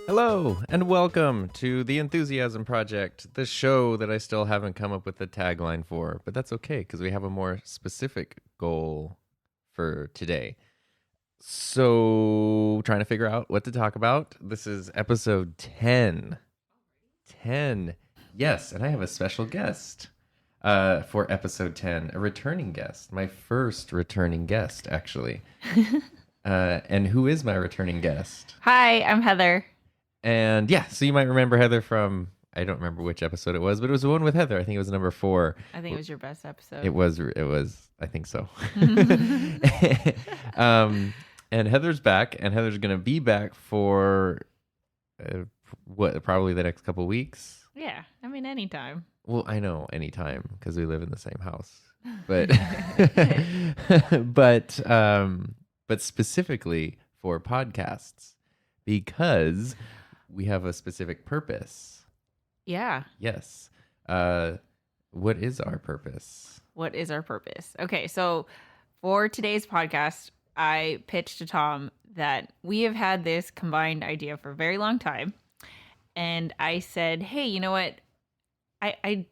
Hello, and welcome to The Enthusiasm Project, the show that I still haven't come up with a tagline for, but that's okay because we have a more specific goal for today. So, trying to figure out what to talk about. This is episode 10. 10. Yes, and I have a special guest for episode 10, a returning guest, my first returning guest, actually. And who is my returning guest? Hi, I'm Heather. And yeah, so you might remember Heather from, I don't remember which episode it was, but it was the one with Heather. I think it was number 4. I think it was your best episode. It was, I think so. And Heather's back, and Heather's going to be back for probably the next couple of weeks. Yeah, I mean, anytime. Well, I know anytime because we live in the same house, but but specifically for podcasts because we have a specific purpose. Yeah. Yes. What is our purpose? What is our purpose? Okay, so for today's podcast, I pitched to Tom that we have had this combined idea for a very long time. And I said, hey, you know what? I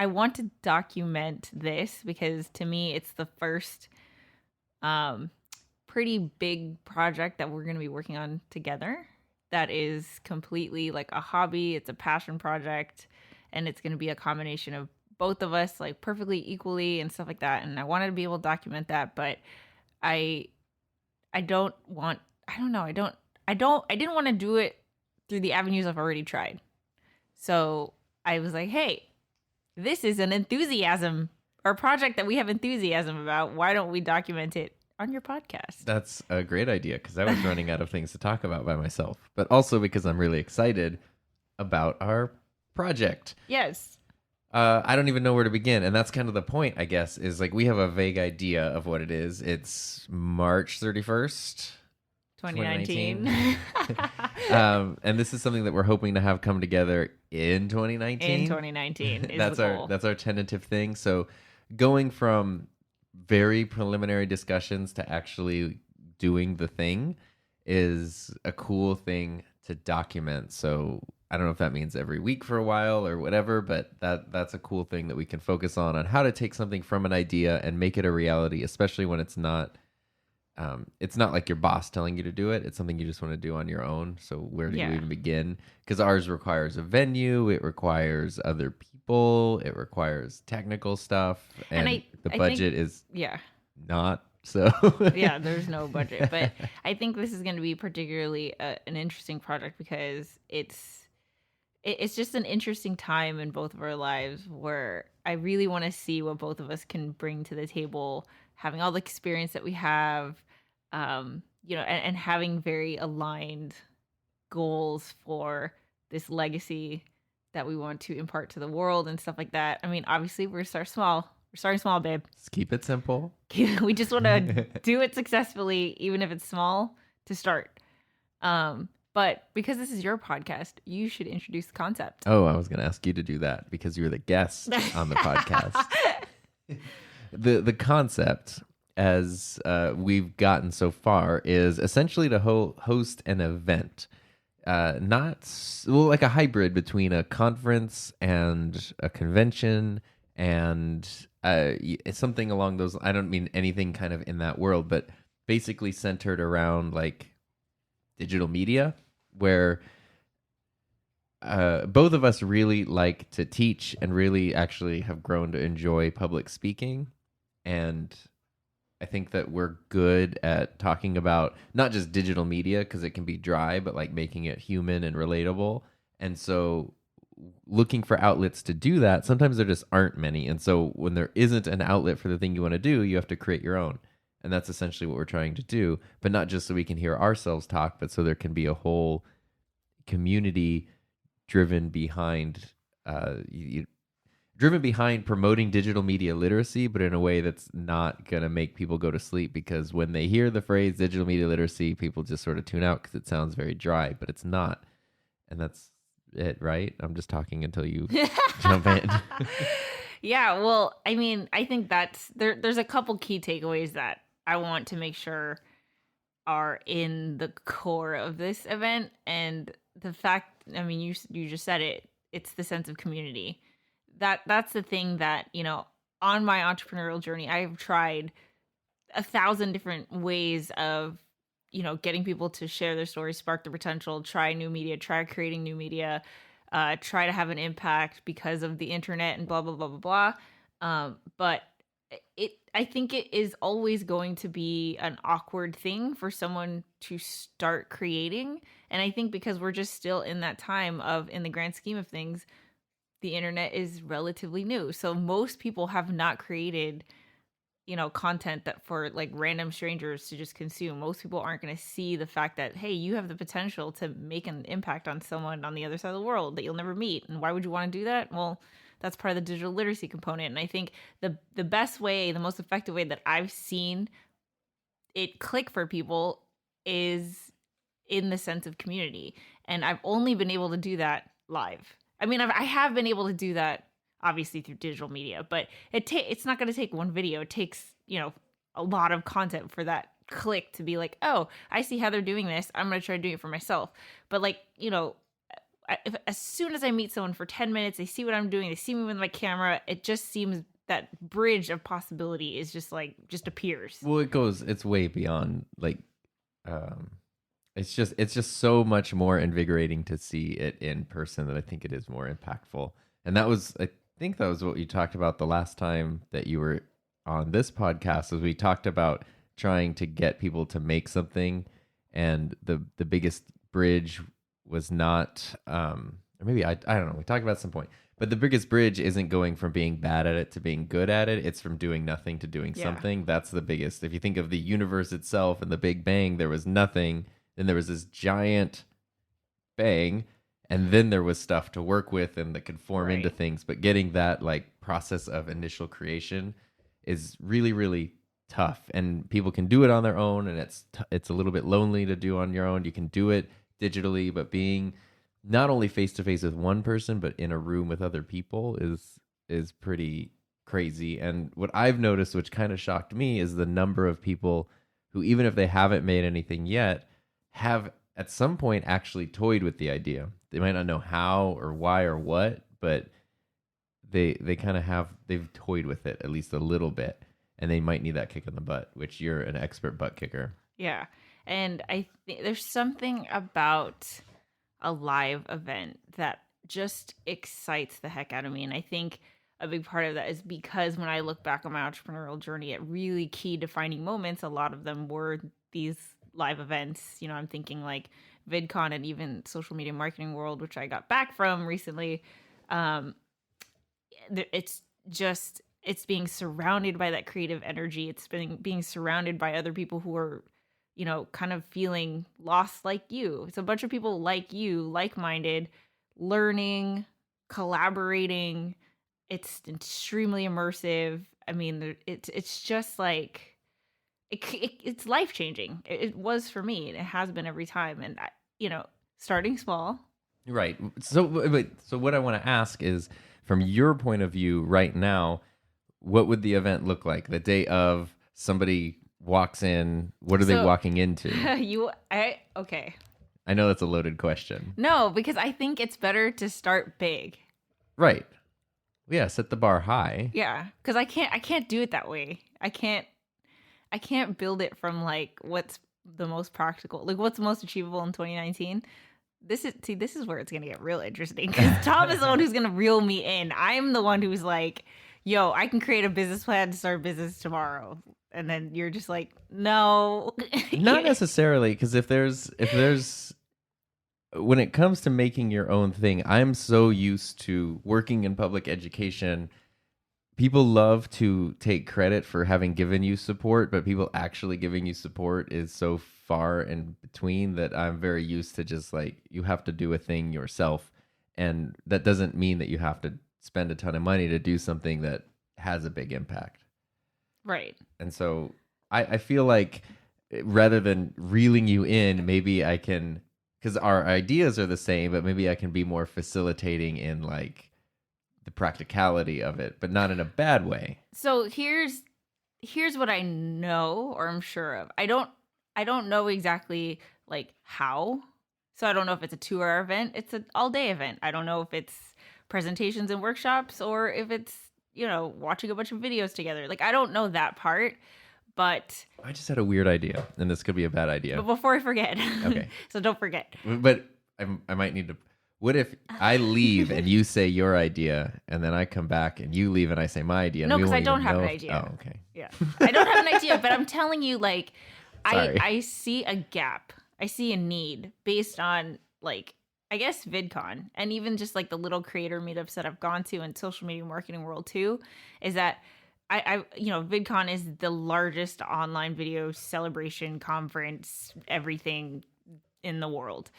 want to document this because to me, it's the first pretty big project that we're going to be working on together. That is completely like a hobby. It's a passion project, and it's going to be a combination of both of us, like perfectly equally and stuff like that. And I wanted to be able to document that, but I didn't want to do it through the avenues I've already tried. So I was like, hey, this is an enthusiasm or project that we have enthusiasm about. Why don't we document it on your podcast? That's a great idea because I was running out of things to talk about by myself, but also because I'm really excited about our project. Yes. I don't even know where to begin. And that's kind of the point, I guess, is like we have a vague idea of what it is. It's March 31st, 2019. And this is something that we're hoping to have come together in 2019. In 2019 is that's the goal. That's our tentative thing. So going from very preliminary discussions to actually doing the thing is a cool thing to document. So I don't know if that means every week for a while or whatever, but that's a cool thing that we can focus on how to take something from an idea and make it a reality, especially when it's not like your boss telling you to do it. It's something you just want to do on your own. So where do you even begin? Because ours requires a venue. It requires other people. It requires technical stuff. And the budget is not. So yeah, there's no budget. But I think this is going to be particularly an interesting project because it's just an interesting time in both of our lives where I really want to see what both of us can bring to the table, having all the experience that we have, and having very aligned goals for this legacy that we want to impart to the world and stuff like that. I mean, obviously, we're starting small, babe. Let's keep it simple. We just want to do it successfully, even if it's small, to start. But because this is your podcast, you should introduce the concept. Oh, I was going to ask you to do that because you're the guest on the podcast. The concept, as we've gotten so far, is essentially to host an event. Like a hybrid between a conference and a convention and it's something along those. I don't mean anything kind of in that world, but basically centered around like digital media, where both of us really like to teach and really actually have grown to enjoy public speaking. And I think that we're good at talking about not just digital media because it can be dry, but like making it human and relatable. And so looking for outlets to do that, sometimes there just aren't many. And so when there isn't an outlet for the thing you want to do, you have to create your own. And that's essentially what we're trying to do, but not just so we can hear ourselves talk, but so there can be a whole community driven behind promoting digital media literacy, but in a way that's not going to make people go to sleep, because when they hear the phrase digital media literacy, people just sort of tune out because it sounds very dry, but it's not. And that's it, right? I'm just talking until you jump in. Yeah, well, I mean, I think there's a couple key takeaways that I want to make sure are in the core of this event. And the fact, I mean, you just said it, it's the sense of community. That's the thing that, on my entrepreneurial journey, I've tried 1,000 different ways of, getting people to share their stories, spark their potential, try new media, try creating new media, try to have an impact because of the internet and blah blah blah blah blah. But I think it is always going to be an awkward thing for someone to start creating. And I think because we're just still in that time of, in the grand scheme of things, the internet is relatively new. So most people have not created, content that for like random strangers to just consume. Most people aren't going to see the fact that, hey, you have the potential to make an impact on someone on the other side of the world that you'll never meet. And why would you want to do that? Well, that's part of the digital literacy component. And I think the best way, the most effective way that I've seen it click for people is in the sense of community. And I've only been able to do that live. I mean, I have been able to do that obviously through digital media, but it's not going to take one video. It takes, a lot of content for that click to be like, oh, I see Heather doing this, I'm going to try doing it for myself. But like, as soon as I meet someone for 10 minutes, they see what I'm doing, they see me with my camera, it just seems that bridge of possibility is just appears. Well, it's way beyond like, it's just so much more invigorating to see it in person that I think it is more impactful. And I think that was what you talked about the last time that you were on this podcast, was we talked about trying to get people to make something, and the biggest bridge was not, or maybe I don't know, we talked about it at some point, but the biggest bridge isn't going from being bad at it to being good at it. It's from doing nothing to doing something. That's the biggest. If you think of the universe itself and the Big Bang, there was nothing, then there was this giant bang, and then there was stuff to work with and that could form into things. But getting that like process of initial creation is really, really tough. And people can do it on their own, and it's a little bit lonely to do on your own. You can do it digitally, but being not only face to face with one person, but in a room with other people is pretty crazy. And what I've noticed, which kind of shocked me, is the number of people who, even if they haven't made anything yet, have at some point actually toyed with the idea. They might not know how or why or what, but they kind of they've toyed with it at least a little bit, and they might need that kick in the butt, which you're an expert butt kicker. Yeah. And I think there's something about a live event that just excites the heck out of me. And I think a big part of that is because when I look back on my entrepreneurial journey at really key defining moments, a lot of them were these live events. I'm thinking like VidCon and even social media marketing world, which I got back from recently. It's being surrounded by that creative energy. It's being surrounded by other people who are, kind of feeling lost like you. It's a bunch of people like you, like-minded, learning, collaborating. It's extremely immersive. I mean, it's just like, it's life-changing. It was for me, and it has been every time. And starting small. Right. So what I want to ask is, from your point of view right now, what would the event look like the day of? Somebody walks in, what are they walking into? Okay. I know that's a loaded question. No, because I think it's better to start big. Right. Yeah, set the bar high. Yeah, because I can't do it that way. I can't build it from like what's the most practical, like what's most achievable in 2019. This is where it's gonna get real interesting, because Tom is the one who's gonna reel me in. I'm the one who's like, yo, I can create a business plan to start a business tomorrow. And then you're just like, no. Not necessarily, because if there's when it comes to making your own thing, I'm so used to working in public education. People love to take credit for having given you support, but people actually giving you support is so far in between that I'm very used to just like, you have to do a thing yourself. And that doesn't mean that you have to spend a ton of money to do something that has a big impact. Right. And so I feel like rather than reeling you in, maybe I can, because our ideas are the same, but maybe I can be more facilitating in like the practicality of it, but not in a bad way. So here's what I know, or I'm sure of. I don't know exactly like how So I don't know if it's a 2-hour event. It's an all-day event. I don't know if it's presentations and workshops or if it's, watching a bunch of videos together. Like, I don't know that part, but I just had a weird idea, and this could be a bad idea. But before I forget. Okay. So don't forget. But I might need to. What if I leave and you say your idea, and then I come back and you leave and I say my idea? And No, we because I won't don't even have know an if- idea. Oh, okay. Yeah. I don't have an idea, but I'm telling you, like, Sorry. I see a gap. I see a need based on, like, I guess VidCon and even just like the little creator meetups that I've gone to in social media marketing world too, is that VidCon is the largest online video celebration conference, everything in the world.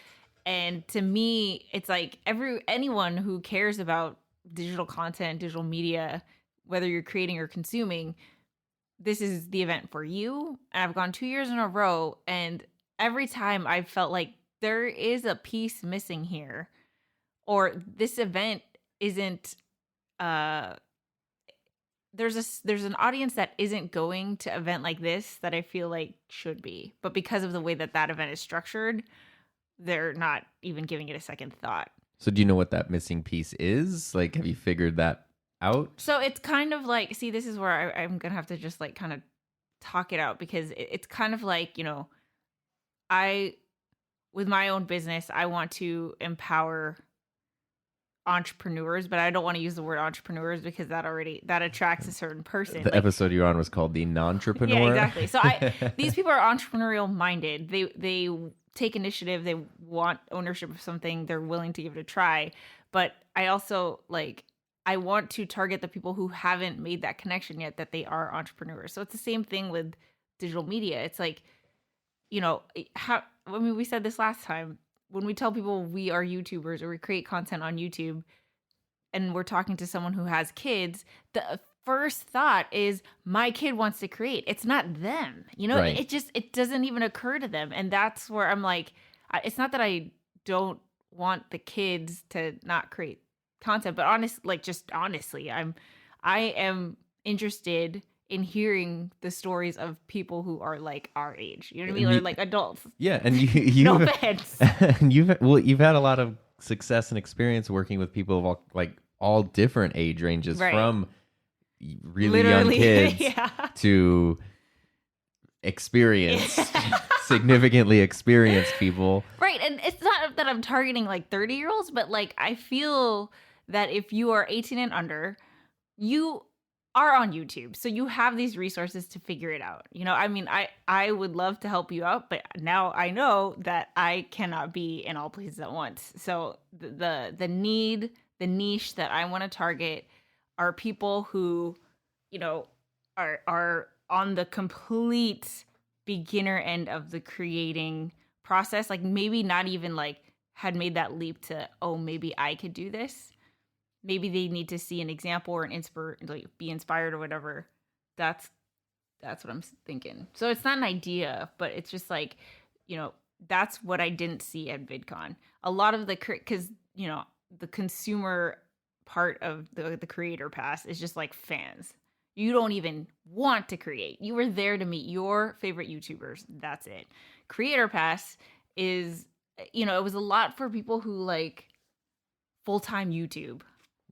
And to me, it's like anyone who cares about digital content, digital media, whether you're creating or consuming, this is the event for you. And I've gone 2 years in a row, and every time I've felt like there is a piece missing here, or this event isn't there's an audience that isn't going to an event like this that I feel like should be. But because of the way that event is structured, they're not even giving it a second thought. So do you know what that missing piece is? Like, have you figured that out? So it's kind of like, see, this is where I'm going to have to just like kind of talk it out, because it's kind of like, with my own business, I want to empower entrepreneurs, but I don't want to use the word entrepreneurs because that attracts a certain person. The episode you're on was called The Non-Entrepreneur. Yeah, exactly. So these people are entrepreneurial minded. They take initiative. They want ownership of something. They're willing to give it a try. But I also I want to target the people who haven't made that connection yet, that they are entrepreneurs. So it's the same thing with digital media. It's like, we said this last time. When we tell people we are YouTubers or we create content on YouTube and we're talking to someone who has kids, the first thought is, my kid wants to create. It's not them. Right. It doesn't even occur to them. And that's where I'm like, it's not that I don't want the kids to not create content, but honestly, I am interested in hearing the stories of people who are like our age, you know what I mean? Or like adults. Yeah, and you No offense. And you've had a lot of success and experience working with people of all different age ranges, Right. from really Literally, young kids yeah. to significantly experienced people. Right. And it's not that I'm targeting like 30-year-olds, but like I feel that if you are 18 and under, you are on YouTube. So you have these resources to figure it out. I would love to help you out, but now I know that I cannot be in all places at once. So the niche that I want to target are people who, are on the complete beginner end of the creating process. Like maybe not even like had made that leap to, oh, maybe I could do this. Maybe they need to see an example or be inspired or whatever. That's what I'm thinking. So it's not an idea, but it's just like, that's what I didn't see at VidCon. A lot of because, the consumer part of the creator pass is just like fans. You don't even want to create. You were there to meet your favorite YouTubers. That's it. Creator pass is, it was a lot for people who like full-time YouTube.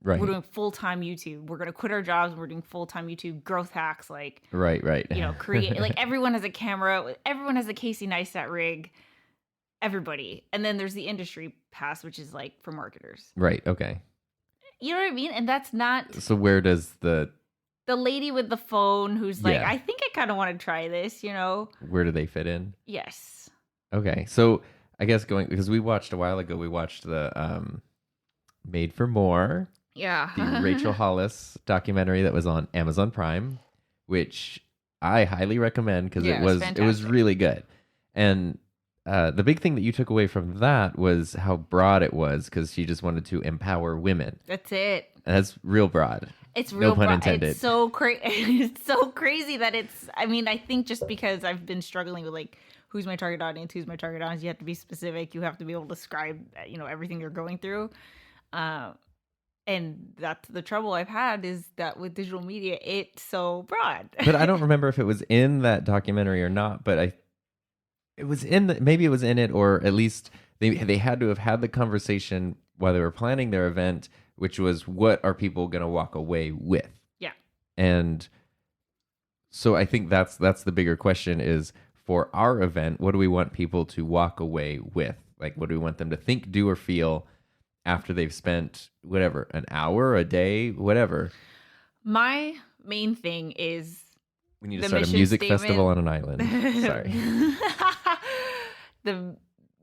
Right. We're doing full-time YouTube. We're going to quit our jobs and we're doing full-time YouTube growth hacks. Like, right. Create, like everyone has a camera. Everyone has a Casey Neistat rig. Everybody. And then there's the industry pass, which is like for marketers. Right. Okay. You know what I mean? And that's not. So where does the lady with the phone who's like, Yeah. I think I kind of want to try this, where do they fit in? Yes. Okay. So I guess because we watched a while ago, we watched the Made for More. Yeah. The Rachel Hollis documentary that was on Amazon Prime, which I highly recommend because Yeah, it was really good. And the big thing that you took away from that was how broad it was, because she just wanted to empower women. That's it. And that's real broad. It's real No pun broad. intended. It's so crazy. It's so crazy that I think just because I've been struggling with like, who's my target audience? You have to be specific. You have to be able to describe, everything you're going through. And that's the trouble I've had, is that with digital media, it's so broad. But I don't remember if it was in that documentary or not, but it was in maybe it was in it, or at least they had to have had the conversation while they were planning their event, which was, what are people going to walk away with? Yeah. And so I think that's the bigger question is, for our event, what do we want people to walk away with? Like, what do we want them to think, do, or feel after they've spent whatever, an hour, a day, whatever? My main thing is We need to start a music statement. festival on an island. Sorry. The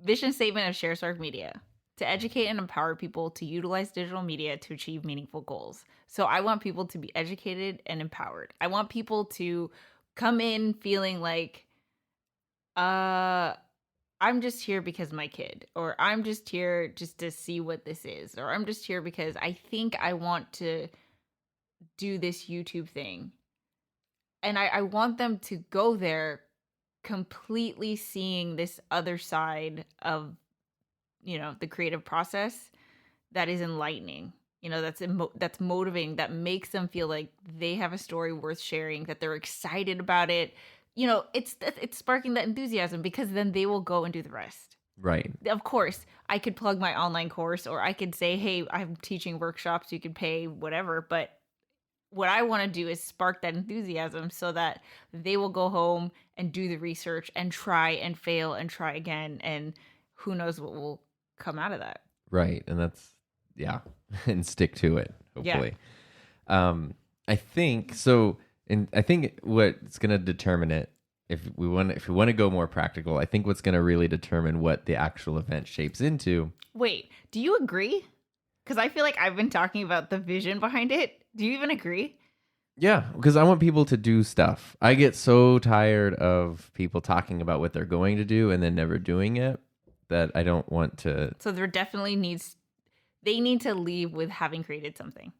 vision statement of ShareSpark Media: to educate and empower people to utilize digital media to achieve meaningful goals. So I want people to be educated and empowered. I want people to come in feeling like, I'm just here because my kid, or I'm just here just to see what this is, or I'm just here because I think I want to do this YouTube thing. And I want them to go there completely seeing this other side of, the creative process that is enlightening, that's motivating, that makes them feel like they have a story worth sharing, that they're excited about it. It's sparking that enthusiasm, because then they will go and do the rest. Right. Of course, I could plug my online course, or I could say, hey, I'm teaching workshops, you could pay whatever. But what I want to do is spark that enthusiasm so that they will go home and do the research and try and fail and try again. And who knows what will come out of that. Right. And that's, yeah, and stick to it, hopefully. Yeah. I think so. And I think what's going to determine it, if we want to go more practical, I think what's going to really determine what the actual event shapes into. Wait, do you agree? Because I feel like I've been talking about the vision behind it. Do you even agree? Yeah, because I want people to do stuff. I get so tired of people talking about what they're going to do and then never doing it, that I don't want to. So there definitely they need to leave with having created something.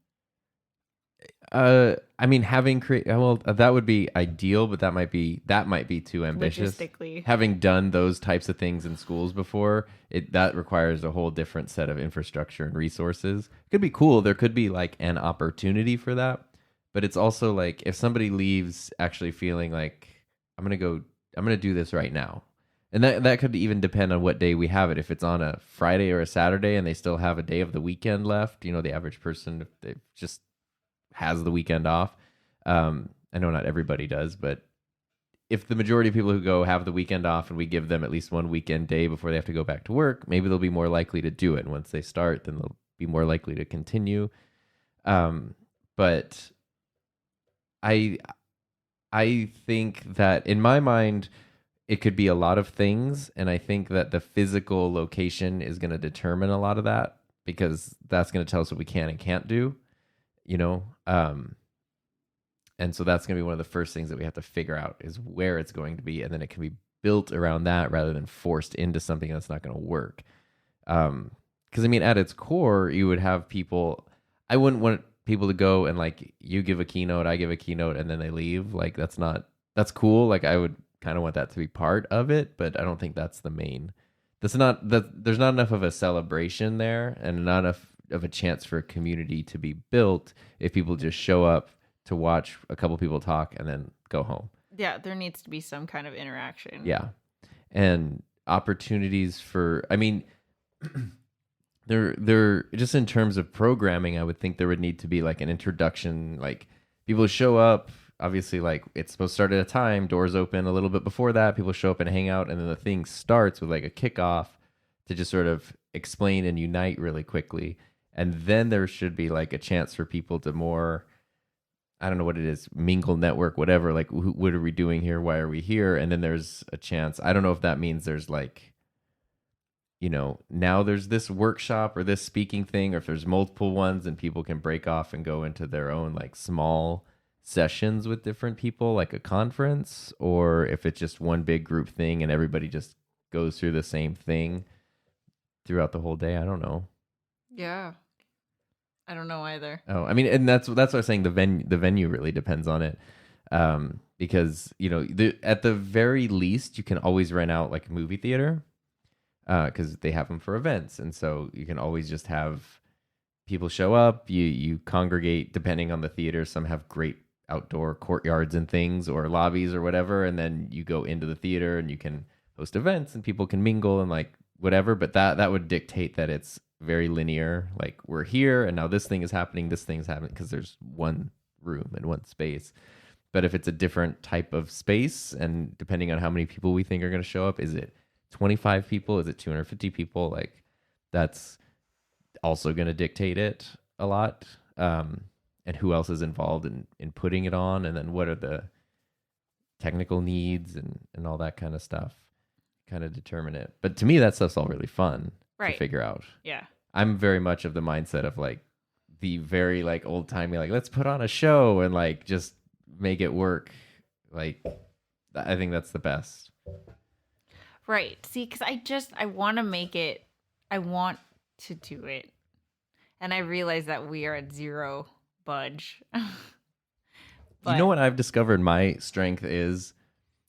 I mean, that would be ideal, but that might be too ambitious. Logistically. Having done those types of things in schools before, that requires a whole different set of infrastructure and resources. It could be cool. There could be like an opportunity for that, but it's also like, if somebody leaves actually feeling like, I'm gonna do this right now. And that could even depend on what day we have it. If it's on a Friday or a Saturday and they still have a day of the weekend left, the average person, if they just has the weekend off. I know not everybody does, but if the majority of people who go have the weekend off and we give them at least one weekend day before they have to go back to work, maybe they'll be more likely to do it. And once they start, then they'll be more likely to continue. But I think that in my mind, it could be a lot of things. And I think that the physical location is going to determine a lot of that, because that's going to tell us what we can and can't do. And so that's going to be one of the first things that we have to figure out, is where it's going to be. And then it can be built around that rather than forced into something that's not going to work. Because I mean, at its core, you would have people, I wouldn't want people to go and like, you give a keynote, I give a keynote, and then they leave. Like, that's cool. Like, I would kind of want that to be part of it, but I don't think that's the main, there's not enough of a celebration there, and not enough of a chance for a community to be built if people just show up to watch a couple people talk and then go home. Yeah, there needs to be some kind of interaction. Yeah. And opportunities for, I mean, there just in terms of programming, I would think there would need to be like an introduction, like people show up, obviously, like it's supposed to start at a time, doors open a little bit before that, people show up and hang out, and then the thing starts with like a kickoff to just sort of explain and unite really quickly. And then there should be like a chance for people to more, I don't know what it is, mingle, network, whatever. Like, what are we doing here? Why are we here? And then there's a chance. I don't know if that means there's like, now there's this workshop or this speaking thing, or if there's multiple ones and people can break off and go into their own like small sessions with different people, like a conference, or if it's just one big group thing and everybody just goes through the same thing throughout the whole day. I don't know. Yeah. I don't know either. Oh, I mean, and that's what I was saying. The venue really depends on it, because at the very least, you can always rent out like a movie theater, because they have them for events, and so you can always just have people show up. You congregate depending on the theater. Some have great outdoor courtyards and things, or lobbies or whatever, and then you go into the theater and you can host events and people can mingle and like whatever, but that would dictate that it's very linear. Like we're here and now this thing is happening, because there's one room and one space. But if it's a different type of space, and depending on how many people we think are going to show up, is it 25 people? Is it 250 people? Like that's also going to dictate it a lot. And who else is involved in putting it on, and then what are the technical needs and all that kind of stuff kind of determine it. But to me, that stuff's all really fun to figure out. Yeah. I'm very much of the mindset of like the very like old timey, like let's put on a show and like just make it work. Like I think that's the best. Right. See, because I want to make it, I want to do it. And I realize that we are at zero budge. You know what I've discovered my strength is,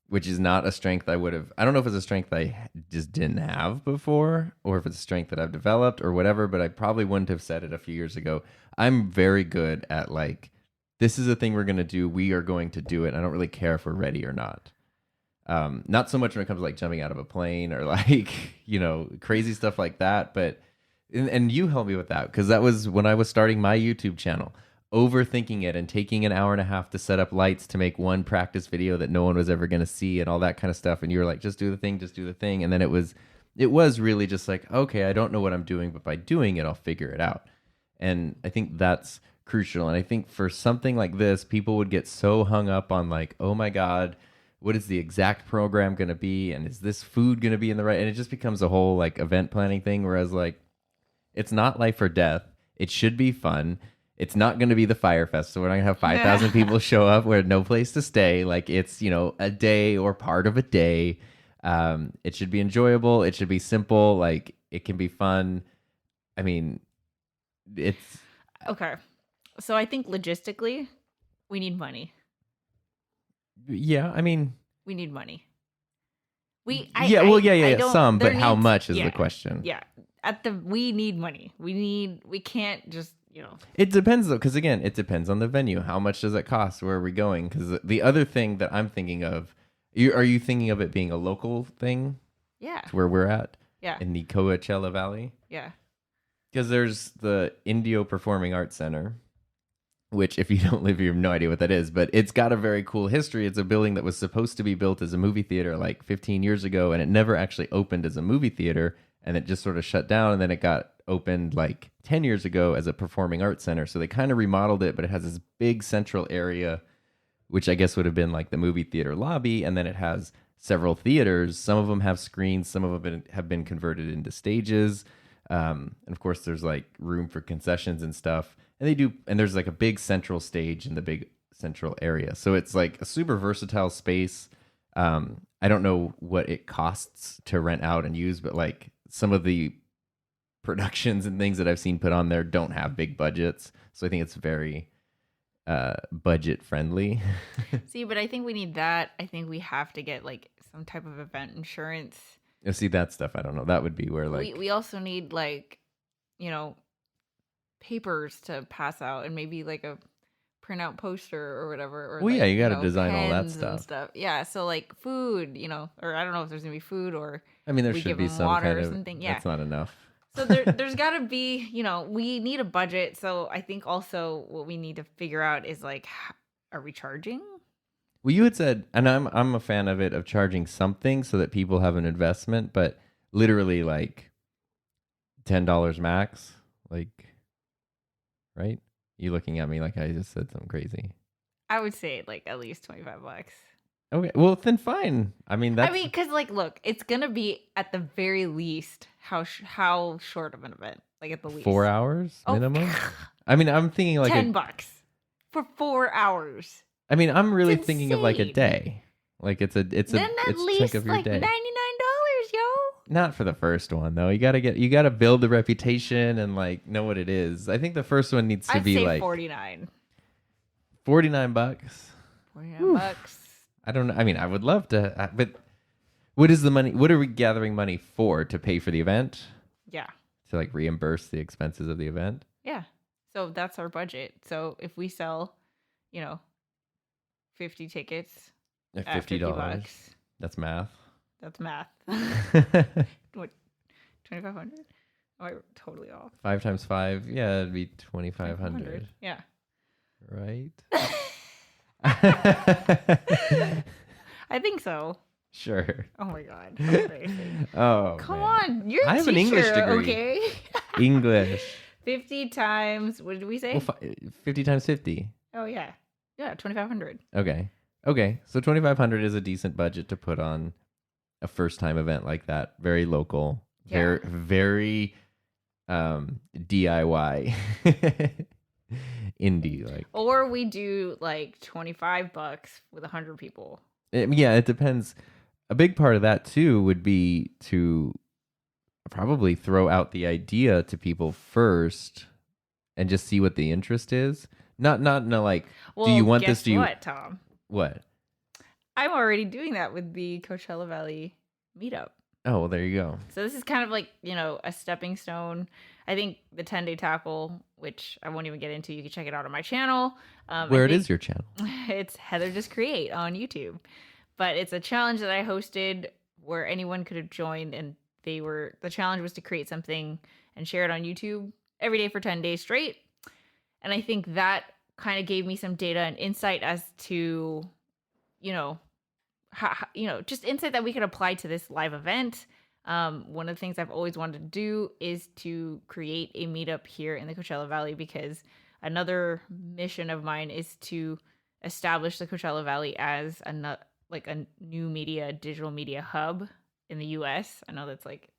which is not a strength I don't know if it's a strength I just didn't have before, or if it's a strength that I've developed or whatever, but I probably wouldn't have said it a few years ago. I'm very good at like, this is a thing we're going to do. We are going to do it. I don't really care if we're ready or not. Not so much when it comes to like jumping out of a plane or like, crazy stuff like that. But, and you helped me with that, because that was when I was starting my YouTube channel. Overthinking it and taking an hour and a half to set up lights to make one practice video that no one was ever going to see and all that kind of stuff. And you were like, just do the thing. And then it was really just like, okay, I don't know what I'm doing, but by doing it, I'll figure it out. And I think that's crucial. And I think for something like this, people would get so hung up on like, oh my God, what is the exact program going to be? And is this food going to be in the right? And it just becomes a whole like event planning thing. Whereas like, it's not life or death. It should be fun. It's not going to be the Fire Festival. We're not going to have 5,000 people show up where no place to stay. Like it's, a day or part of a day. It should be enjoyable. It should be simple. Like it can be fun. I mean, it's... Okay. So I think logistically, we need money. Yeah, I mean... We need money. Some, but how much is the question. Yeah. We need money. We can't just... It depends though, because again, it depends on the venue. How much does it cost? Where are we going? Because the other thing that I'm thinking of, are you thinking of it being a local thing? Yeah. To where we're at? Yeah. In the Coachella Valley? Yeah. Because there's the Indio Performing Arts Center, which if you don't live here, you have no idea what that is, but it's got a very cool history. It's a building that was supposed to be built as a movie theater like 15 years ago, and it never actually opened as a movie theater, and it just sort of shut down, and then it got opened like 10 years ago as a performing arts center. So they kind of remodeled it, but it has this big central area, which I guess would have been like the movie theater lobby. And then it has several theaters. Some of them have screens. Some of them have been converted into stages. And of course there's like room for concessions and stuff. And there's like a big central stage in the big central area. So it's like a super versatile space. I don't know what it costs to rent out and use, but like some of the productions and things that I've seen put on there don't have big budgets. So I think it's very budget friendly. See, but I think we need that. I think we have to get like some type of event insurance. See, that stuff, I don't know. That would be where like... We also need like, papers to pass out, and maybe like a printout poster or whatever. Or you got to design all that stuff. Yeah, so like food, or I don't know if there's going to be food, or... I mean, there should be some kind of... Something. Yeah. That's not enough. So there's got to be, we need a budget. So I think also what we need to figure out is like, are we charging? Well, you had said, and I'm a fan of it, of charging something so that people have an investment, but literally like $10 max, like, right? You looking at me like I just said something crazy. I would say like at least $25. Okay, well then fine. I mean, because like, look, it's gonna be at the very least how short of an event? Like at the least 4 hours minimum. I mean, I'm thinking like $10 for 4 hours. I mean, I'm really thinking of like a day. Like it's a chunk of your like day. $99, yo. Not for the first one though. You gotta build the reputation and like know what it is. I think the first one needs to be say like $49. $49. $49. I don't know. I mean, I would love to, but what is the money? What are we gathering money for? To pay for the event? Yeah. To like reimburse the expenses of the event? Yeah. So that's our budget. So if we sell, 50 tickets at $50, that's math. That's math. What, 2,500? Oh, I'm totally off. 5 times 5, yeah, it'd be 2,500. Yeah. Right? I think so. Sure. Oh my god. Embarrassing. Oh, Come man. on. You're a I have an English teacher, degree. okay? English. 50 times, what did we say? Well, 50 times 50. Oh, yeah. Yeah, 2,500. Okay. Okay. So 2,500 is a decent budget to put on a first time event like that. Very local. Yeah. Very DIY. Indie like. Or we do like $25 with 100 people. Yeah, it depends. A big part of that too would be to probably throw out the idea to people first and just see what the interest is. Not no like, Well, do you want guess this? Do you what, Tom? what? I'm already doing that with the Coachella Valley meetup. Oh, well, there you go. So this is kind of like, a stepping stone. I think the 10-day tackle, which I won't even get into, you can check it out on my channel. Where it is your channel? It's HeatherJustCreate on YouTube. But it's a challenge that I hosted where anyone could have joined, and the challenge was to create something and share it on YouTube every day for 10 days straight. And I think that kind of gave me some data and insight as to, just insight that we could apply to this live event. One of the things I've always wanted to do is to create a meetup here in the Coachella Valley, because another mission of mine is to establish the Coachella Valley as a new digital media hub in the US. I know that's like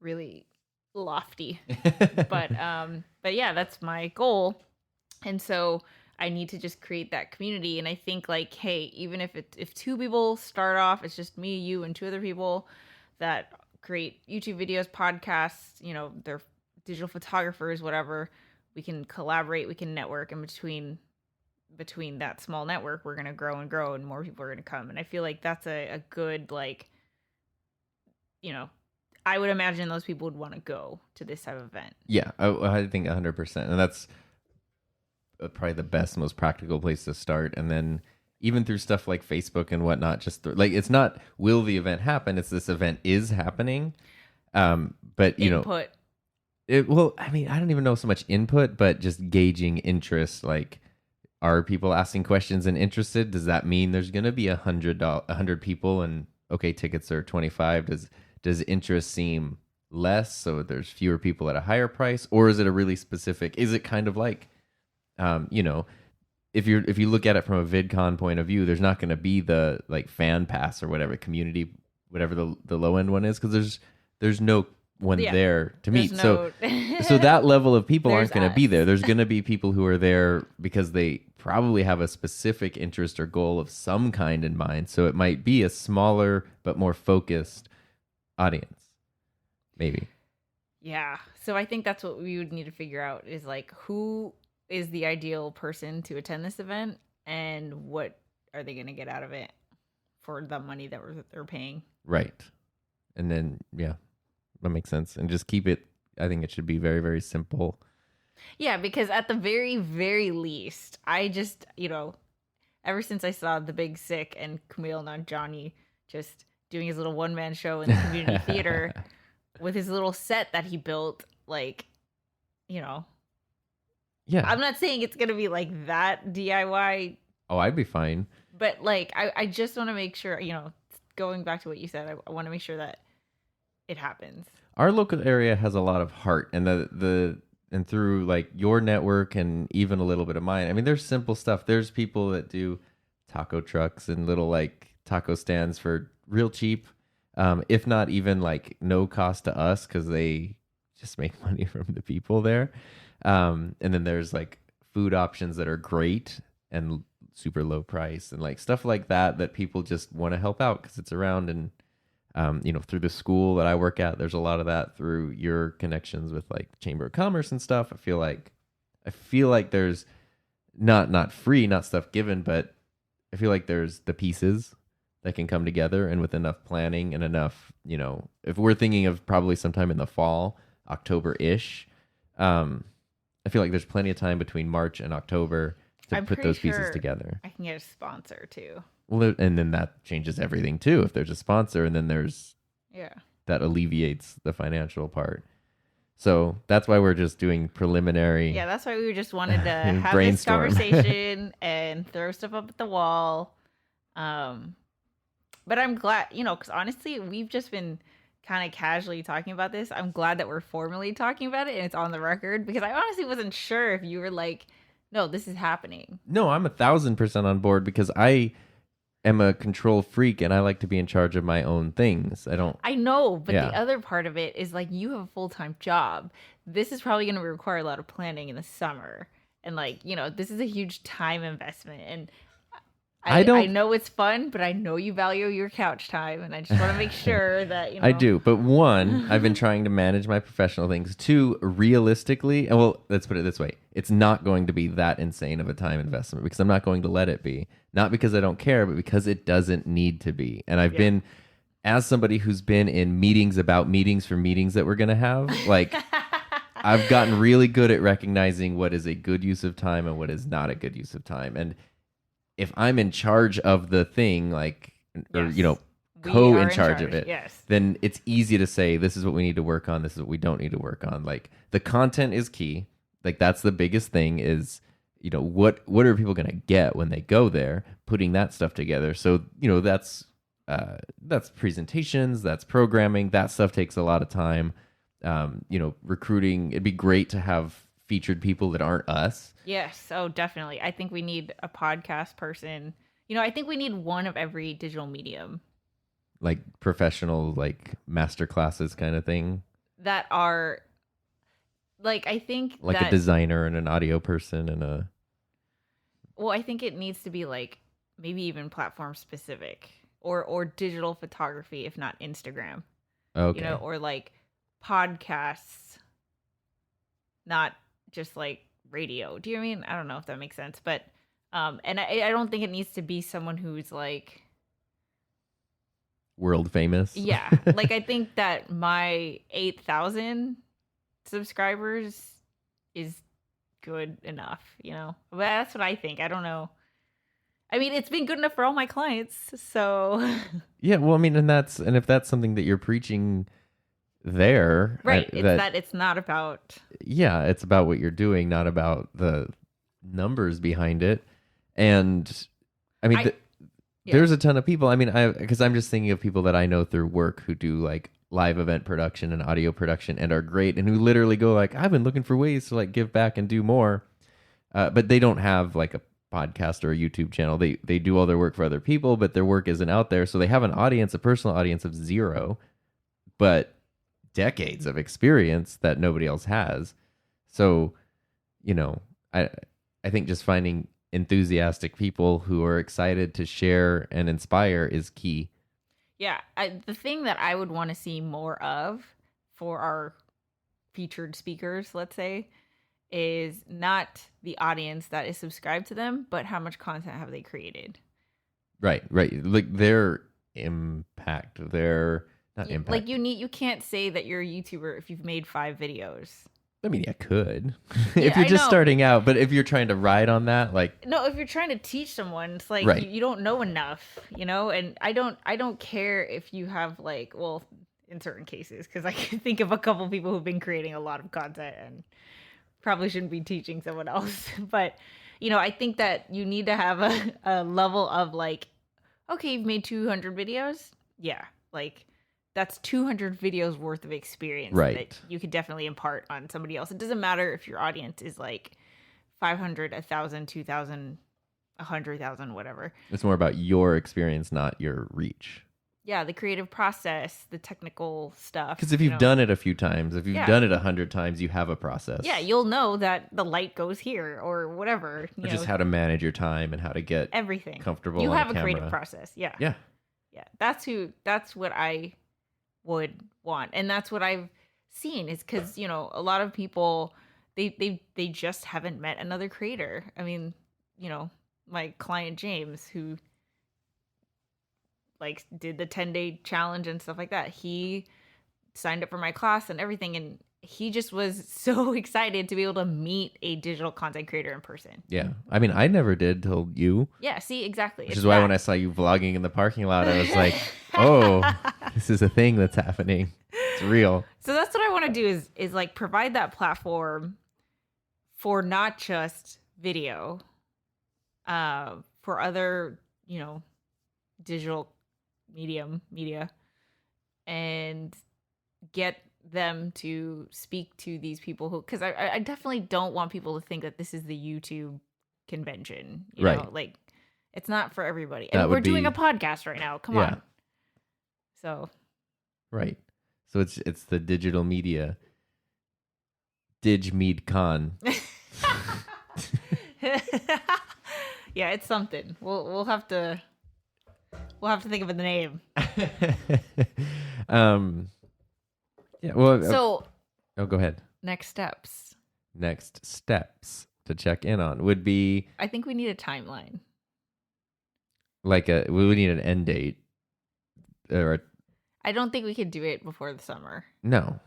really lofty, but yeah, that's my goal. And so I need to just create that community. And I think like, hey, even if 2 people start off, it's just me, you, and 2 other people that create YouTube videos, podcasts, they're digital photographers, whatever, we can collaborate, we can network, and between that small network, we're going to grow and grow, and more people are going to come. And I feel like that's a good, I would imagine those people would want to go to this type of event. Yeah, I think 100%. And that's probably the best, most practical place to start. And then even through stuff like Facebook and whatnot, it's not, will the event happen? It's this event is happening. But, Input. I don't even know so much input, but just gauging interest. Like, are people asking questions and interested? Does that mean there's going to be 100 people and okay, tickets are 25? Does interest seem less, so there's fewer people at a higher price? Or is it a really specific, is it kind of like, if you look at it from a VidCon point of view, there's not going to be the like fan pass or whatever community, whatever the low end one is, because there's no one there to meet. So that level of people aren't going to be there. There's going to be people who are there because they probably have a specific interest or goal of some kind in mind. So it might be a smaller but more focused audience, maybe. Yeah. So I think that's what we would need to figure out, is like, who is the ideal person to attend this event, and what are they going to get out of it for the money that they're paying. Right. And then, yeah, that makes sense. And just keep it, I think it should be very, very simple. Yeah, because at the very, very least, I just, ever since I saw The Big Sick and Kumail Nanjiani just doing his little one-man show in the community theater with his little set that he built, yeah. I'm not saying it's going to be like that DIY. Oh, I'd be fine. But I just want to make sure, going back to what you said, I want to make sure that it happens. Our local area has a lot of heart, and and through like your network and even a little bit of mine. I mean, there's simple stuff. There's people that do taco trucks and little like taco stands for real cheap, if not even like no cost to us, because they just make money from the people there. And then there's like food options that are great and super low price, and like stuff like that people just want to help out because it's around. And through the school that I work at, there's a lot of that through your connections with like Chamber of Commerce and stuff. I feel like there's not free, not stuff given, but I feel like there's the pieces that can come together, and with enough planning and enough, if we're thinking of probably sometime in the fall, October-ish, I feel like there's plenty of time between March and October to put those pieces together. I can get a sponsor too. Well, and then that changes everything too. If there's a sponsor, and then there's Yeah. that alleviates the financial part. So that's why we're just doing preliminary. Yeah, that's why we just wanted to have this Brainstorm. conversation and throw stuff up at the wall. But I'm glad, because honestly, we've just been kind of casually talking about this. I'm glad that we're formally talking about it and it's on the record, because I honestly wasn't sure if you were like, no, this is happening. No, I'm 1,000% on board because I am a control freak and I like to be in charge of my own things. I know, but Yeah. the other part of it is like you have a full-time job. This is probably going to require a lot of planning in the summer. And like, this is a huge time investment. And I know it's fun, but I know you value your couch time. And I just want to make sure that, I do. But one, I've been trying to manage my professional things. Two, realistically, and well, let's put it this way. It's not going to be that insane of a time investment because I'm not going to let it be. Not because I don't care, but because it doesn't need to be. And I've been, as somebody who's been in meetings about meetings for meetings that we're going to have, like, I've gotten really good at recognizing what is a good use of time and what is not a good use of time. And if I'm in charge of the thing, like, or, in charge of it, then it's easy to say, this is what we need to work on. This is what we don't need to work on. Like, the content is key. Like, that's the biggest thing is, what are people going to get when they go there, putting that stuff together. So, that's presentations, that's programming, that stuff takes a lot of time. Recruiting, it'd be great to have featured people that aren't us. Yes. Oh, definitely. I think we need a podcast person. I think we need one of every digital medium. Like professional, like master classes kind of thing. That are, like, I think like a designer and an audio person and a. Well, I think it needs to be like maybe even platform specific or digital photography, if not Instagram. Okay. Or like podcasts, not just like radio. Do you know what I mean? I don't know if that makes sense, but and I don't think it needs to be someone who's like world famous. Yeah, like I think that my 8,000 subscribers is good enough, But that's what I think. I don't know. I mean, it's been good enough for all my clients, so. Yeah, well, I mean, and if that's something that you're preaching there, right? It's not about. Yeah, it's about what you're doing, not about the numbers behind it. And I mean, there's a ton of people. I mean, because I'm just thinking of people that I know through work who do like live event production and audio production and are great, and who literally go like, I've been looking for ways to like give back and do more, but they don't have like a podcast or a YouTube channel. They do all their work for other people, but their work isn't out there, so they have an audience, a personal audience of 0, but decades of experience that nobody else has. So, I think just finding enthusiastic people who are excited to share and inspire is key. Yeah, the thing that I would want to see more of for our featured speakers, let's say, is not the audience that is subscribed to them, but how much content have they created. Right. Like their impact, not impact. Like you can't say that you're a YouTuber if you've made 5 videos. I mean, I could if you're just starting out, but if you're trying to ride on that, like no, if you're trying to teach someone, it's like you don't know enough, And I don't care if you have like, well, in certain cases, because I can think of a couple people who've been creating a lot of content and probably shouldn't be teaching someone else, but I think that you need to have a level of like, okay, you've made 200 videos, yeah, like. That's 200 videos worth of experience that you could definitely impart on somebody else. It doesn't matter if your audience is like 500, 1,000, 2,000, 100,000, whatever. It's more about your experience, not your reach. Yeah, the creative process, the technical stuff. Because if you've done it a few times, if you've done it 100 times, you have a process. Yeah, you'll know that the light goes here or whatever. Just how to manage your time and how to get everything comfortable. You on have a camera. creative process. Yeah. Yeah. That's what I would want, and that's what I've seen is because a lot of people they just haven't met another creator. I mean, my client James, who like did the 10-day challenge and stuff like that, he signed up for my class and everything, and he just was so excited to be able to meet a digital content creator in person. Yeah. I mean, I never did till you. Yeah, see, exactly. Which is why when I saw you vlogging in the parking lot, I was like, oh, this is a thing that's happening. It's real. So that's what I want to do is like provide that platform for not just video, for other, digital media, and get them to speak to these people who, because I definitely don't want people to think that this is the YouTube convention, right? Like it's not for everybody. And we're doing a podcast right now. Come on. So. Right. So it's the digital media. DigMeadCon. Yeah, it's something. We'll have to think of the name. Yeah. Well. So. Oh, go ahead. Next steps to check in on would be. I think we need a timeline. We would need an end date. I don't think we could do it before the summer. No,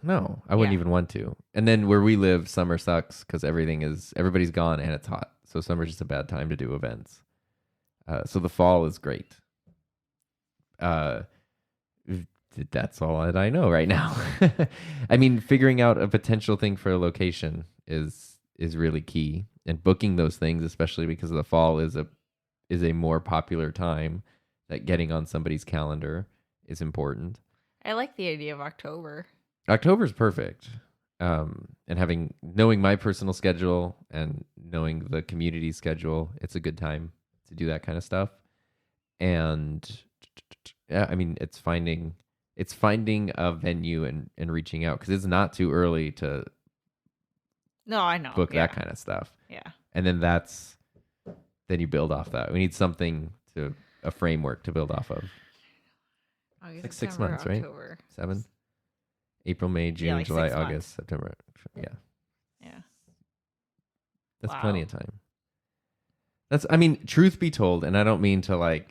I wouldn't even want to. And then where we live, summer sucks because everybody's gone and it's hot. So summer's just a bad time to do events. So the fall is great. That's all that I know right now. I mean, figuring out a potential thing for a location is really key, and booking those things, especially because of the fall, is a more popular time. That getting on somebody's calendar is important. I like the idea of October. October's perfect. And knowing my personal schedule and knowing the community schedule, it's a good time to do that kind of stuff. And yeah, I mean, it's finding a venue and reaching out, because it's not too early to I know book that kind of stuff. Yeah. And then then you build off that. We need a framework to build off of. August, like September, 6 months, October. Right? 7? April, May, June, like July, 6 August, months. September. Yeah. Yeah. That's plenty of time. Truth be told, and I don't mean to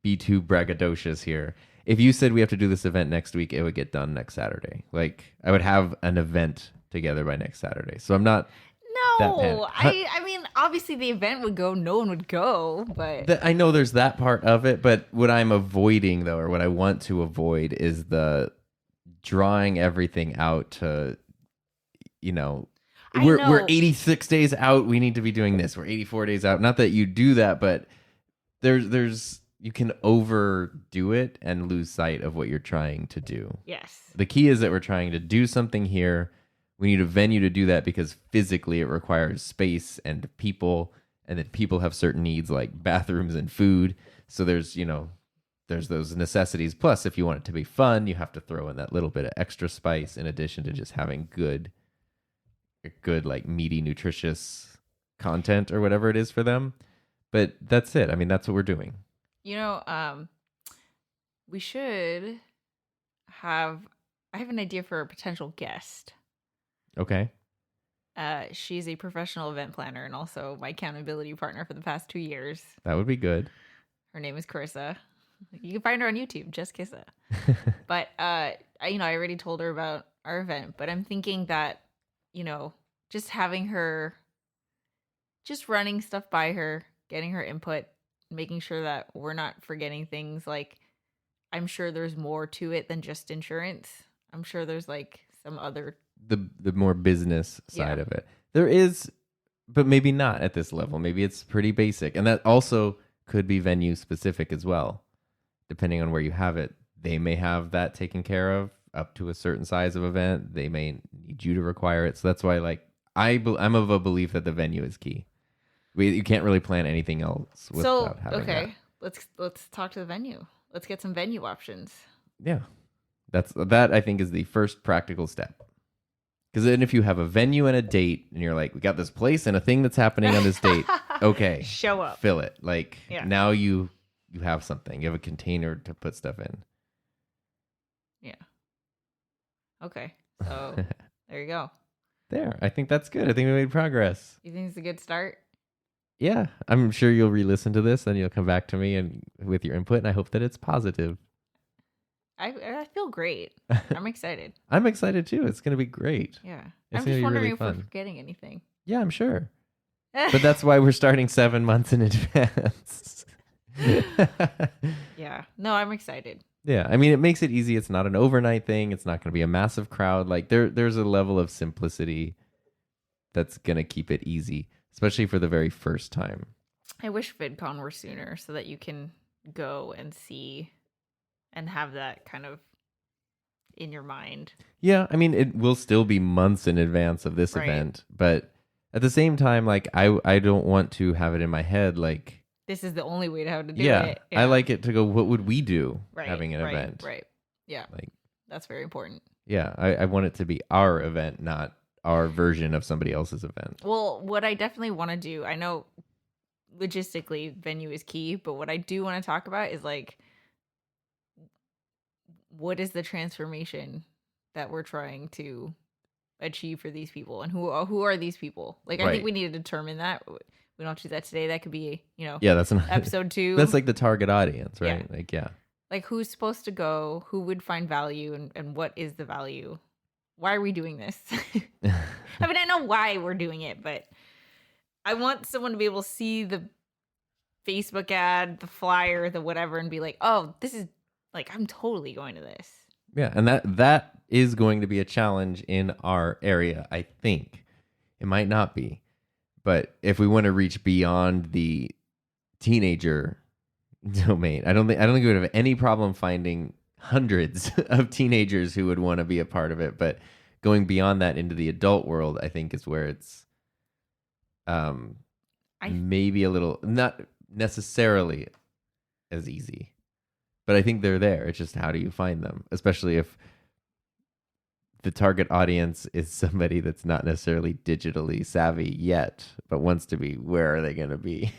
be too braggadocious here. If you said we have to do this event next week, it would get done next Saturday. I would have an event together by next Saturday. So I'm not. No, I mean, obviously the event would go, no one would go, but I know there's that part of it, but what I'm avoiding though, or what I want to avoid, is the drawing everything out to, we're 86 days out, we need to be doing this. We're 84 days out. Not that you do that, but there's you can overdo it and lose sight of what you're trying to do. Yes. The key is that we're trying to do something here. We need a venue to do that because physically it requires space and people, and then people have certain needs like bathrooms and food. So there's those necessities. Plus, if you want it to be fun, you have to throw in that little bit of extra spice in addition to just having good meaty, nutritious content or whatever it is for them. But that's it. I mean, that's what we're doing. We should I have an idea for a potential guest. Okay. She's a professional event planner and also my accountability partner for the past 2 years. That would be good. Her name is Carissa. You can find her on YouTube, just Kissa. But I already told her about our event, but I'm thinking that, just having her, just running stuff by her, getting her input, making sure that we're not forgetting things. I'm sure there's more to it than just insurance. I'm sure there's some other the more business side of it. There is, but maybe not at this level. Maybe it's pretty basic. And that also could be venue specific as well. Depending on where you have it, they may have that taken care of up to a certain size of event. They may need you to require it. So that's why I'm of a belief that the venue is key. You can't really plan anything else without having that. Let's talk to the venue. Let's get some venue options. Yeah. That I think is the first practical step. Because then if you have a venue and a date and you're like, we got this place and a thing that's happening on this date. Okay. Show up. Fill it. Now you have something. You have a container to put stuff in. Yeah. Okay. So there you go. There. I think that's good. I think we made progress. You think it's a good start? Yeah. I'm sure you'll re-listen to this and you'll come back to me and with your input, and I hope that it's positive. I feel great. I'm excited. I'm excited too. It's going to be great. Yeah. It's I'm gonna just be wondering really if we're fun. forgetting anything. Yeah, I'm sure. But that's why we're starting 7 months in advance. Yeah. No, I'm excited. Yeah, I mean, it makes it easy. It's not an overnight thing. It's not going to be a massive crowd. Like there's a level of simplicity that's going to keep it easy, especially for the very first time. I wish VidCon were sooner so that you can go and see and have that kind of in your mind. Yeah, I mean, it will still be months in advance of this Right. event, but at the same time, like I don't want to have it in my head like, This is the only way to how to do yeah, it. I like it to go, what would we do Right, having an right, event? Right. Yeah. Like, That's very important. yeah, I want it to be our event, not our version of somebody else's event. Well, what I definitely want to do, I know logistically venue is key, but what I do want to talk about is like, what is the transformation that we're trying to achieve for these people, and who are these people? Like, I Right. think we need to determine that. We don't have to do that today. That could be, Yeah, that's not episode 2. That's like the target audience, right? Yeah. Like, yeah. Like, who's supposed to go, who would find value, and what is the value? Why are we doing this? I mean, I know why we're doing it, but I want someone to be able to see the Facebook ad, the flyer, the whatever, and be like, oh, this is like, I'm totally going to this. Yeah, and that is going to be a challenge in our area, I think. It might not be. But if we want to reach beyond the teenager domain, I don't think we would have any problem finding hundreds of teenagers who would want to be a part of it. But going beyond that into the adult world, I think is where it's maybe a little, not necessarily as easy. But I think they're there. It's just, how do you find them? Especially if the target audience is somebody that's not necessarily digitally savvy yet, but wants to be. Where are they going to be?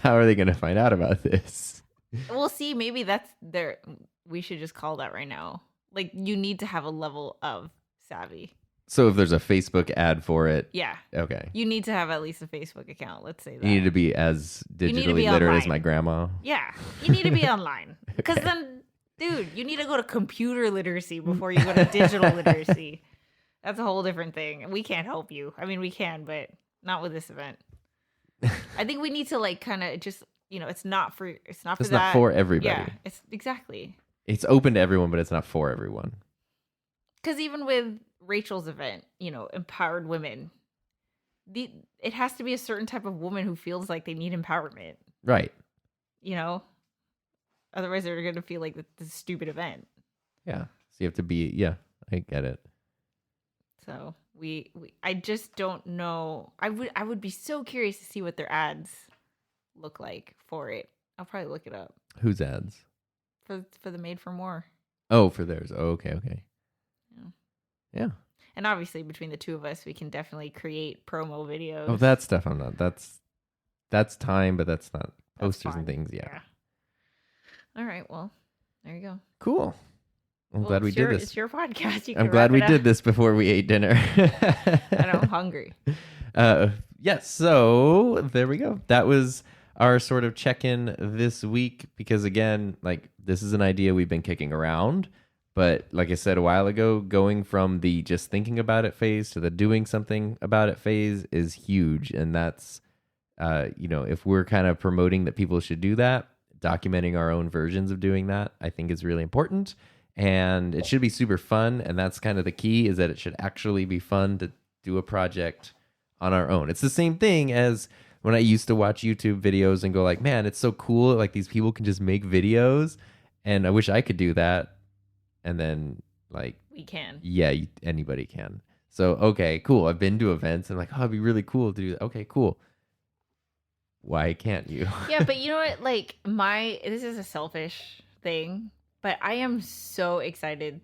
How are they going to find out about this? We'll see. Maybe that's there. We should just call that right now. Like, you need to have a level of savvy. So if there's a Facebook ad for it, yeah, okay, you need to have at least a Facebook account. Let's say that you need to be as digitally literate as my grandma. Yeah, you need to be online, because then, dude, you need to go to computer literacy before you go to digital literacy. That's a whole different thing. We can't help you. I mean, we can, but not with this event. I think we need to like kind of just, it's not for It's that. not for everybody. Yeah, it's exactly. It's open to everyone, but it's not for everyone. Because even with Rachel's event, empowered women, it has to be a certain type of woman who feels like they need empowerment. Right. Otherwise they're going to feel like this is a stupid event. Yeah. So you have to be, yeah, I get it. So I just don't know. I would be so curious to see what their ads look like for it. I'll probably look it up. Whose ads? For the Made for More. Oh, for theirs. Oh, okay. Yeah. And obviously between the two of us, we can definitely create promo videos. Oh, that stuff I'm not. That's time, but that's not posters fun. and things. Yeah. All right. Well, there you go. Cool. I'm glad we did this. It's your podcast. I'm glad we did this before we ate dinner. I know, I'm hungry. Yes. So there we go. That was our sort of check-in this week, because again, like, this is an idea we've been kicking around, but like I said a while ago, going from the just thinking about it phase to the doing something about it phase is huge. And that's, if we're kind of promoting that people should do that, documenting our own versions of doing that, I think is really important. And it should be super fun. And that's kind of the key, is that it should actually be fun to do a project on our own. It's the same thing as when I used to watch YouTube videos and go like, man, it's so cool. Like, these people can just make videos, and I wish I could do that. And then, like, we can. Yeah, anybody can. So, okay, cool. I've been to events and I'm like, oh, it'd be really cool to do that. Okay, cool. Why can't you? Yeah, but you know what? Like, this is a selfish thing, but I am so excited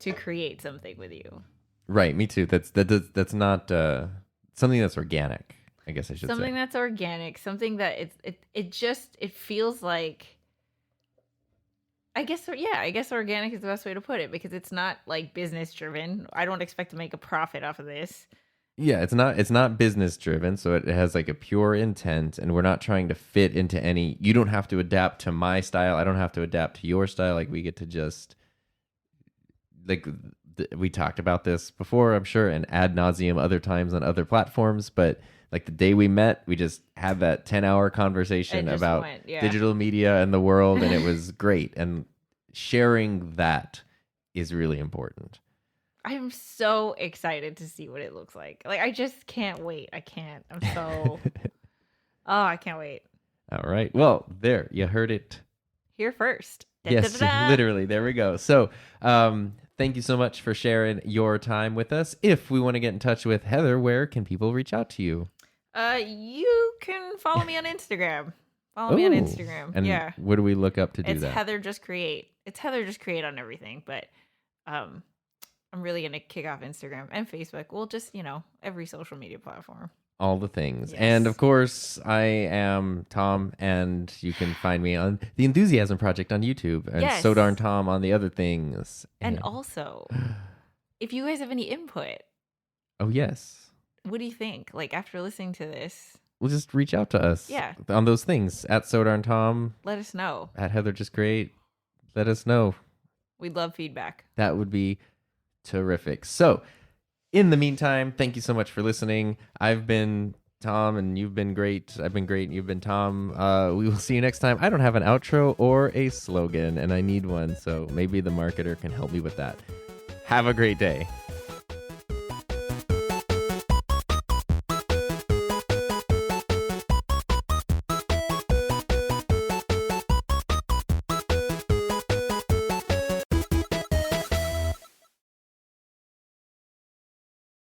to create something with you. Right, me too. That's not something that's organic, I guess I should say. Something that's organic, something that it feels like, I guess organic is the best way to put it, because it's not like business driven. I don't expect to make a profit off of this. Yeah, it's not business driven, so it has like a pure intent, and we're not trying to fit into any. You don't have to adapt to my style. I don't have to adapt to your style. Like we get to just like we talked about this before, I'm sure, and ad nauseum other times on other platforms. But like the day we met, we just had that 10-hour conversation about digital media and the world, and it was great. And sharing that is really important. I'm so excited to see what it looks like. Like, I just can't wait. I can't. I'm so... Oh, I can't wait. All right. Well, there. You heard it. Here first. Yes, literally. There we go. So, thank you so much for sharing your time with us. If we want to get in touch with Heather, where can people reach out to you? You can follow me on Instagram. Follow me on Instagram. And yeah. What do we look up to do it's that? HeatherJustCreate. It's HeatherJustCreate on everything, but I'm really going to kick off Instagram and Facebook. Well, just, every social media platform. All the things. Yes. And of course, I am Tom, and you can find me on The Enthusiasm Project on YouTube, and So Darn Tom on the other things. And also, if you guys have any input. Oh, yes. What do you think? Like, after listening to this. Well, just reach out to us. Yeah. On those things. At So Darn Tom. Let us know. At HeatherJustCreate. Let us know. We'd love feedback. That would be terrific. So, in the meantime, thank you so much for listening. I've been Tom, and you've been great. I've been great, and you've been Tom. We will see you next time. I don't have an outro or a slogan, and I need one, so maybe the marketer can help me with that. Have a great day.